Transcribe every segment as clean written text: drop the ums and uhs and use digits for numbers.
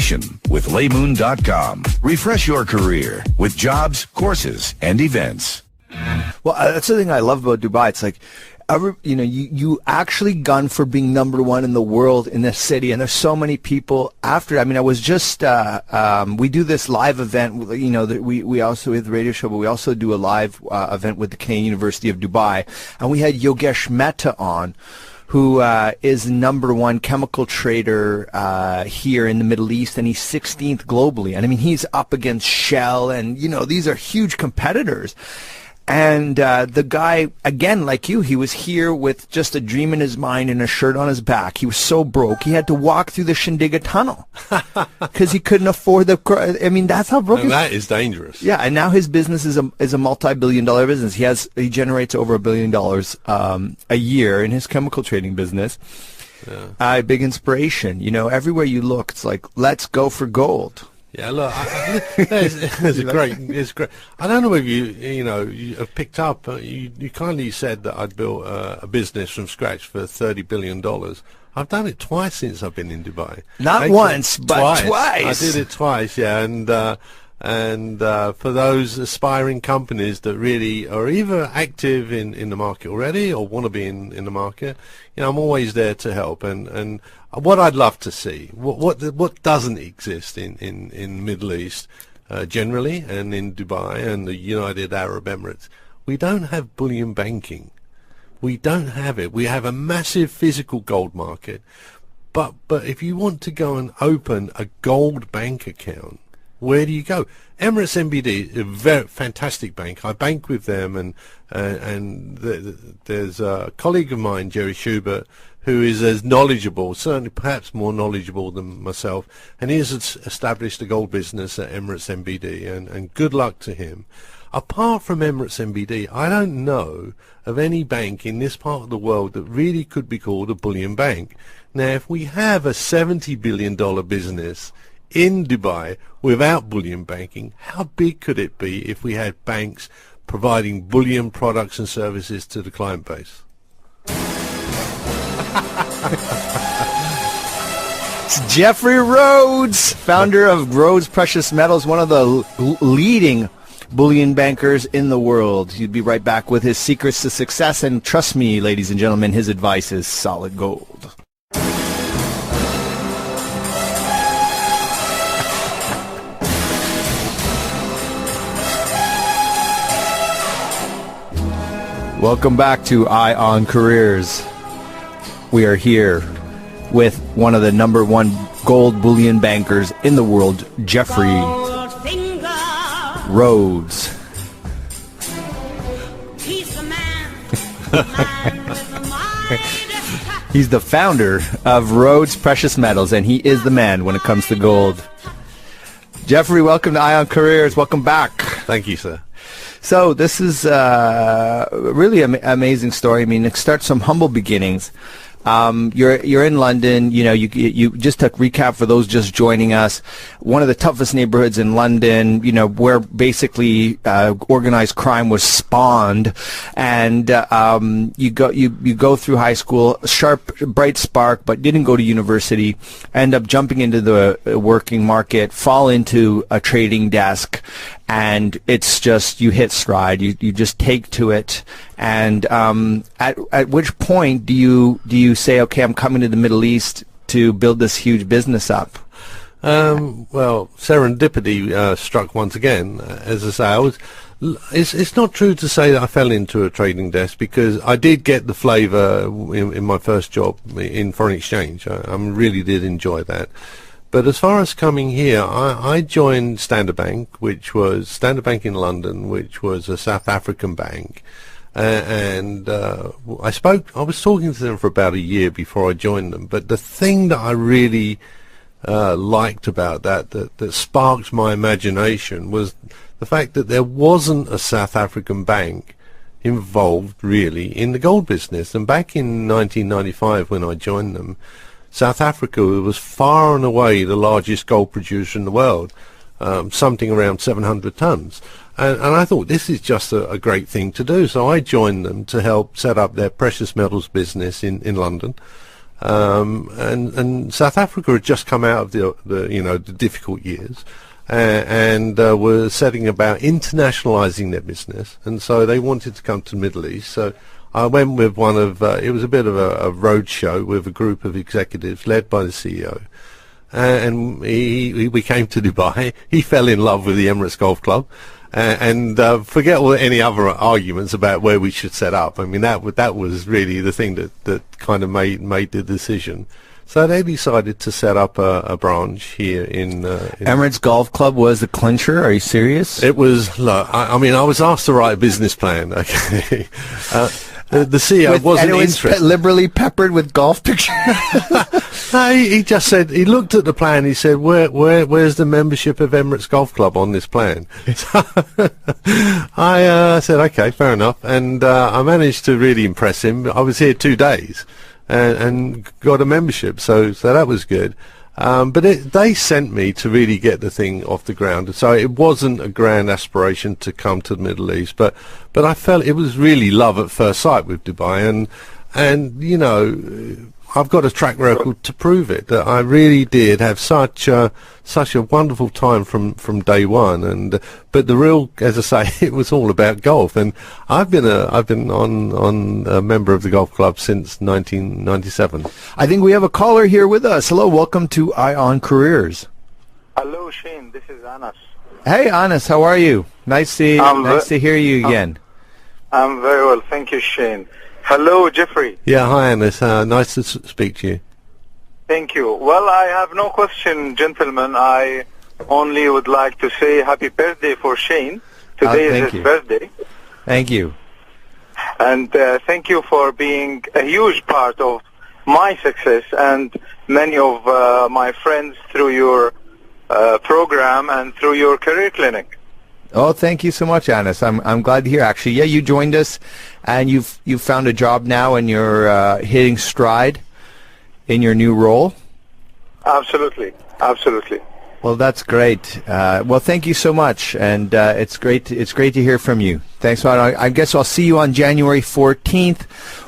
education with laymoon.com. Refresh your career with jobs, courses, and events. Well, that's the thing I love about Dubai. It's like, you actually gun for being number one in the world in this city, and there's so many people after. I mean, I was just we do this live event. We also with the radio show, but we also do a live event with the Canadian University of Dubai, and we had Yogesh Mehta on, who is the number one chemical trader here in the Middle East, and he's 16th globally. And I mean, he's up against Shell, and these are huge competitors. And the guy, again, like you, he was here with just a dream in his mind and a shirt on his back. He was so broke, he had to walk through the Shindiga tunnel because he couldn't afford I mean, that's how broke. And that is dangerous. Yeah, and now his business is a multi-billion-dollar business. He generates over $1 billion a year in his chemical trading business. Yeah. Big inspiration. Everywhere you look, it's like, let's go for gold. Yeah, look, it's great. I don't know whether you have picked up. You kindly said that I'd built a business from scratch for $30 billion. I've done it twice since I've been in Dubai. Not once, but twice. I did it twice, yeah. And for those aspiring companies that really are either active in the market already or want to be in the market, I'm always there to help. And what I'd love to see, what doesn't exist in the Middle East generally, and in Dubai and the United Arab Emirates, we don't have bullion banking. We don't have it. We have a massive physical gold market, but if you want to go and open a gold bank account, where do you go? Emirates MBD is a very fantastic bank. I bank with them, and there's a colleague of mine, Jerry Schubert, who is as knowledgeable, certainly perhaps more knowledgeable than myself, and he has established a gold business at Emirates MBD, and good luck to him. Apart from Emirates MBD, I don't know of any bank in this part of the world that really could be called a bullion bank. Now, if we have a $70 billion business in Dubai without bullion banking, how big could it be if we had banks providing bullion products and services to the client base? It's Jeffrey Rhodes, founder of Rhodes Precious Metals, one of the leading bullion bankers in the world. He'd be right back with his secrets to success, and trust me, ladies and gentlemen, his advice is solid gold. Welcome back to Eye on Careers. We are here with one of the number one gold bullion bankers in the world, Jeffrey Rhodes. He's the man. He's the founder of Rhodes Precious Metals, and he is the man when it comes to gold. Jeffrey, welcome to Eye on Careers. Welcome back. Thank you, sir. So this is really an amazing story. I mean, it starts from humble beginnings. You're in London. You just to recap for those just joining us, one of the toughest neighborhoods in London. Where basically organized crime was spawned, and you go through high school, sharp, bright spark, but didn't go to university. End up jumping into the working market, fall into a trading desk. And it's just, you hit stride. You just take to it. And at which point do you say, okay, I'm coming to the Middle East to build this huge business up? Well, serendipity struck once again. As I say, it's not true to say that I fell into a trading desk, because I did get the flavour in my first job in foreign exchange. I really did enjoy that. But as far as coming here, I joined Standard Bank in London, which was a South African bank. And I was talking to them for about a year before I joined them. But the thing that I really liked about that sparked my imagination was the fact that there wasn't a South African bank involved really in the gold business. And back in 1995, when I joined them, South Africa was far and away the largest gold producer in the world, something around 700 tons. And I thought, this is just a great thing to do. So I joined them to help set up their precious metals business in London. and South Africa had just come out of the difficult years, and were setting about internationalizing their business, and so they wanted to come to the Middle East. So I went with one of it was a bit of a road show with a group of executives led by the CEO, and we came to Dubai. He fell in love with the Emirates Golf Club. And forget any other arguments about where we should set up. I mean, that was really the thing that kind of made the decision. So they decided to set up a branch here in Emirates Golf Club was the clincher. Are you serious? It was. Look, I mean, I was asked to write a business plan. Okay. The CEO wasn't interested. Liberally peppered with golf pictures. No, he just said, he looked at the plan, he said, where's the membership of Emirates Golf Club on this plan? So I said, okay, fair enough. And I managed to really impress him. I was here 2 days and got a membership, so that was good. But they sent me to really get the thing off the ground. So it wasn't a grand aspiration to come to the Middle East, but I felt it was really love at first sight with Dubai, and you know, I've got a track record to prove it, that I really did have such a wonderful time from day one. But the real, as I say, it was all about golf, and I've been on a member of the golf club since 1997. I think we have a caller here with us. Hello, welcome to Eye on Careers. Hello, Shane. This is Anas. Hey, Anas, how are you? Nice to hear you again. I'm very well, thank you, Shane. Hello, Jeffrey. Yeah, hi, Anas. Nice to speak to you. Thank you. Well, I have no question, gentlemen. I only would like to say happy birthday for Shane. Today is his birthday. Thank you. And thank you for being a huge part of my success and many of my friends through your program and through your career clinic. Oh, thank you so much, Anas. I'm glad to hear. Actually, yeah, you joined us, and you've found a job now, and you're hitting stride in your new role. Absolutely. Well, that's great. Well, thank you so much, and it's great to hear from you. Thanks a lot. I guess I'll see you on January 14th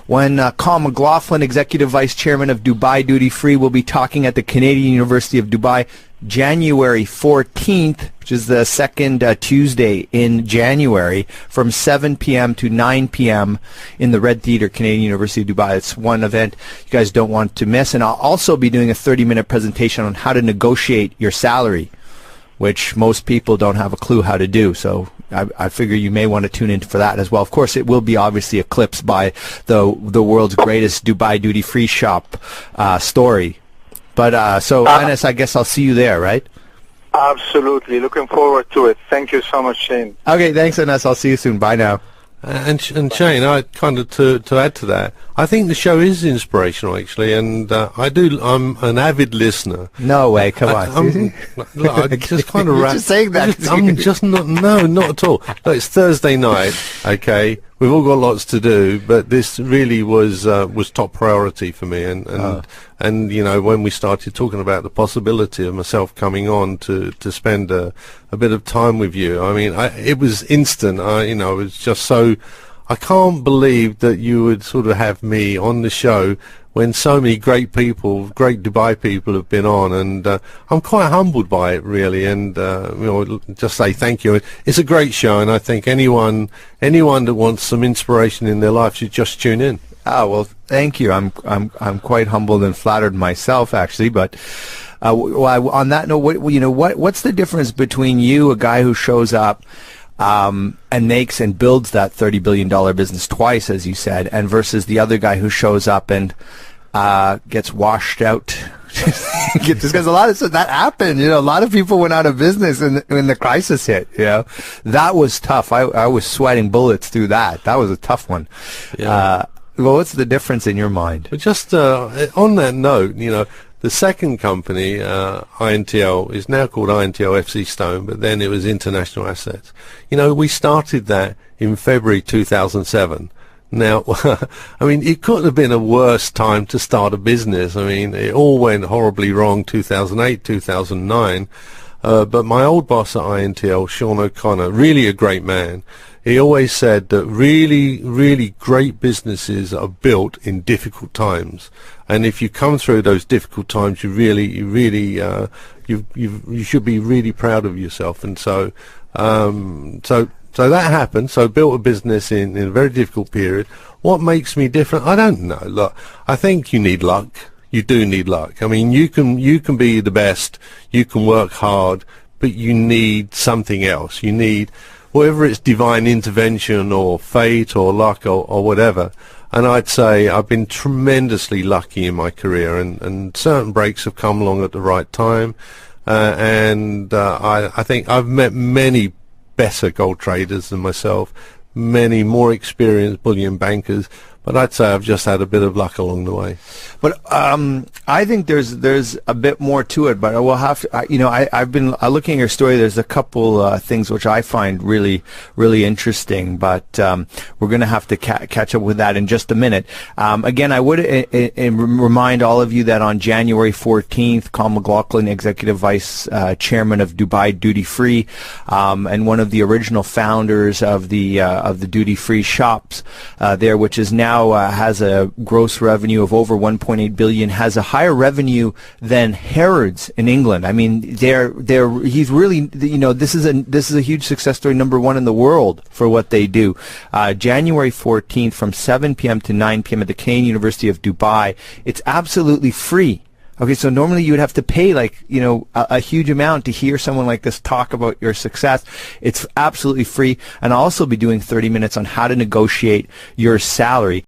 when Colin McLaughlin, Executive Vice Chairman of Dubai Duty Free, will be talking at the Canadian University of Dubai January 14th, which is the second Tuesday in January, from 7 p.m. to 9 p.m. in the Red Theatre, Canadian University of Dubai. It's one event you guys don't want to miss. And I'll also be doing a 30-minute presentation on how to negotiate your salary, which most people don't have a clue how to do. So I figure you may want to tune in for that as well. Of course, it will be obviously eclipsed by the world's greatest Dubai duty-free shop story. But so, Anas, I guess I'll see you there, right? Absolutely. Looking forward to it. Thank you so much, Shane. Okay, thanks, Anas. I'll see you soon. Bye now. And Shane, I kind of to add to that, I think the show is inspirational actually, and I'm an avid listener. No way, come on. I just kind of just saying that. I'm just not at all. Look, it's Thursday night, okay. We've all got lots to do, but this really was top priority for me, and you know, when we started talking about the possibility of myself coming on to spend a bit of time with you, I mean, it was instant. It was just so. I can't believe that you would sort of have me on the show when so many great people, great Dubai people have been on, and I'm quite humbled by it really, and just say thank you. It's a great show, and I think anyone that wants some inspiration in their life should just tune in. Oh, well, thank you. I'm quite humbled and flattered myself, actually. But on that note, what's the difference between you, a guy who shows up and makes and builds that $30 billion business twice, as you said, and versus the other guy who shows up and gets washed out? Because a lot of that happened. A lot of people went out of business when the crisis hit. That was tough. I was sweating bullets through that. That was a tough one. Yeah. Well, what's the difference in your mind? But just on that note, the second company, INTL, is now called INTL FC Stone, but then it was International Assets. We started that in February 2007. Now, I mean, it couldn't have been a worse time to start a business. I mean, it all went horribly wrong 2008, 2009. But my old boss at INTL, Sean O'Connor, really a great man. he always said that really, really great businesses are built in difficult times, and if you come through those difficult times, you should be really proud of yourself. And so that happened. So I built a business in a very difficult period. What makes me different? I don't know. Look, I think you need luck. You do need luck. I mean, you can be the best, you can work hard, but you need something else. You need, whether it's divine intervention or fate or luck or whatever. And I'd say I've been tremendously lucky in my career, and certain breaks have come along at the right time. I think I've met many better gold traders than myself, many more experienced bullion bankers, but I'd say I've just had a bit of luck along the way. But I think there's a bit more to it. But we'll have to, I've been looking at your story. There's a couple things which I find really, really interesting. But we're going to have to catch up with that in just a minute. Again, I would remind all of you that on January 14th, Colin McLaughlin, Executive Vice Chairman of Dubai Duty Free, and one of the original founders of the duty free shops there, which is now has a gross revenue of over 1.8 billion, has a higher revenue than Harrods in England. I mean, he's really, this is a huge success story, number one in the world for what they do. January 14th from 7 p.m. to 9 p.m. at the Canadian University of Dubai. It's absolutely free. Okay, so normally you would have to pay a huge amount to hear someone like this talk about your success. It's absolutely free. And I'll also be doing 30 minutes on how to negotiate your salary.